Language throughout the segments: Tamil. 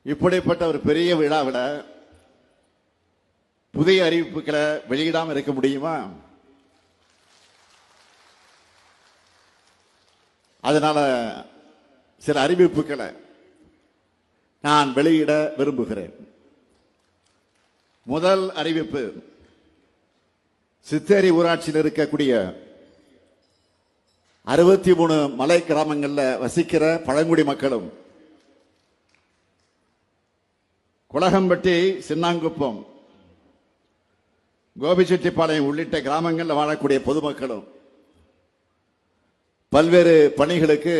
இப்படிப்பட்ட ஒரு பெரிய விழாவில் புதிய அறிவிப்புகளை வெளியிடாமல் இருக்க முடியுமா? அதனால சில அறிவிப்புகளை நான் வெளியிட விரும்புகிறேன். முதல் அறிவிப்பு, சித்தேரி ஊராட்சியில் இருக்கக்கூடிய 63 மலை கிராமங்களில் வசிக்கிற பழங்குடி மக்களும் குளகம்பட்டி, சின்னாங்குப்பம், கோபிச்செட்டிப்பாளையம் உள்ளிட்ட கிராமங்களில் வாழக்கூடிய பொதுமக்களும் பல்வேறு பணிகளுக்கு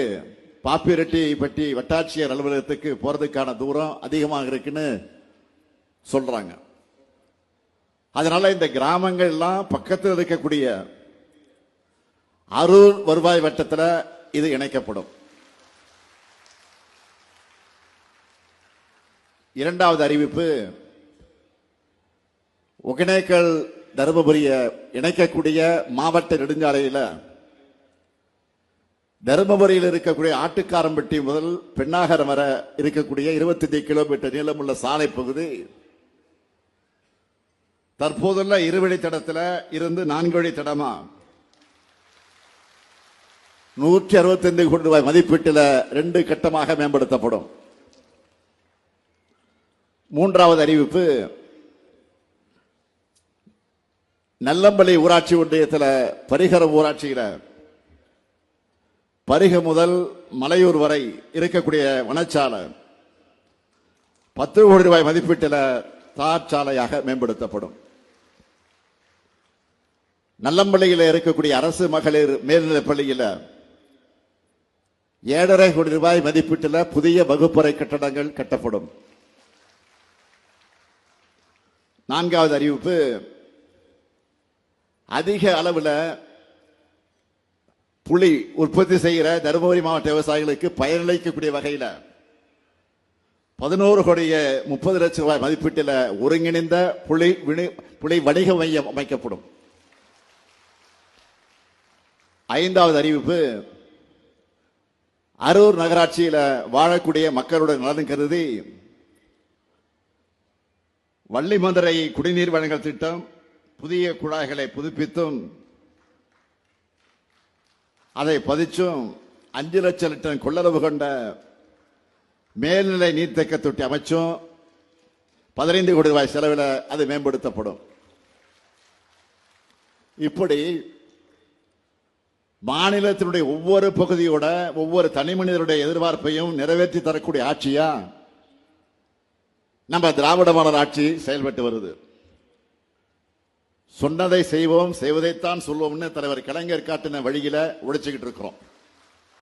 பாப்பிரெட்டிப்பட்டி வட்டாட்சியர் அலுவலகத்துக்கு போறதுக்கான தூரம் அதிகமாக இருக்குன்னு சொல்றாங்க. அதனால இந்த கிராமங்கள் எல்லாம் பக்கத்தில் இருக்கக்கூடிய அரூர் வருவாய் வட்டத்தில் இது இணைக்கப்படும். இரண்டாவது அறிவிப்பு, ஒகேனக்கல் தருமபுரியை இணைக்கக்கூடிய மாவட்ட நெடுஞ்சாலையில் தருமபுரியில் இருக்கக்கூடிய ஆட்டுக்காரம்பட்டி முதல் பெண்ணாகரம் வரை இருக்கக்கூடிய 25 கிலோமீட்டர் நீளமுள்ள சாலை பகுதி தற்போதுள்ள இருவழித்தடத்தில் இருந்து 4 வழித்தடமா 165 கோடி ரூபாய் மதிப்பீட்டில் 2 கட்டமாக மேம்படுத்தப்படும். மூன்றாவது அறிவிப்பு, நல்லம்பள்ளி ஊராட்சி ஒன்றியத்தில் பரிகரம் ஊராட்சியில் பரிக முதல் மலையூர் வரை இருக்கக்கூடிய வனச்சாலை 10 கோடி ரூபாய் மதிப்பீட்டில் தார் சாலையாக மேம்படுத்தப்படும். நல்லம்பள்ளியில் இருக்கக்கூடிய அரசு மகளிர் மேல்நிலைப் பள்ளியில் 7.5 கோடி ரூபாய் மதிப்பீட்டில் புதிய வகுப்பறை கட்டடங்கள் கட்டப்படும். நான்காவது அறிவிப்பு, அதிக அளவில் புளி உற்பத்தி செய்கிற தருமபுரி மாவட்ட விவசாயிகளுக்கு பயனளிக்கக்கூடிய வகையில் 11 கோடியே 30 லட்சம் ரூபாய் மதிப்பீட்டில் ஒருங்கிணைந்த புளி வணிக மையம் அமைக்கப்படும். ஐந்தாவது அறிவிப்பு, அரூர் நகராட்சியில் வாழக்கூடிய மக்களுடைய நலன் கருதி வள்ளிமதுரை குடிநீர் வழங்கல் திட்டம் புதிய குழாய்களை புதுப்பித்தும் அதை பதிச்சும் 5 லட்சம் லிட்டர் கொள்ளளவு கொண்ட மேல்நிலை நீர்த்தேக்க தொட்டி அமைச்சும் 15 கோடி ரூபாய் செலவில் அது மேம்படுத்தப்படும். இப்படி மாநிலத்தினுடைய ஒவ்வொரு பகுதியோட ஒவ்வொரு தனி மனிதனுடைய எதிர்பார்ப்பையும் நிறைவேற்றி தரக்கூடிய ஆட்சியா நம்ம திராவிட மாடல் ஆட்சி செயல்பட்டு வருது. சொன்னதை செய்வோம், செய்வதைத்தான் சொல்வோம்னு தலைவர் கலைஞர் காட்டின வழியில உழைச்சுக்கிட்டு இருக்கிறோம்.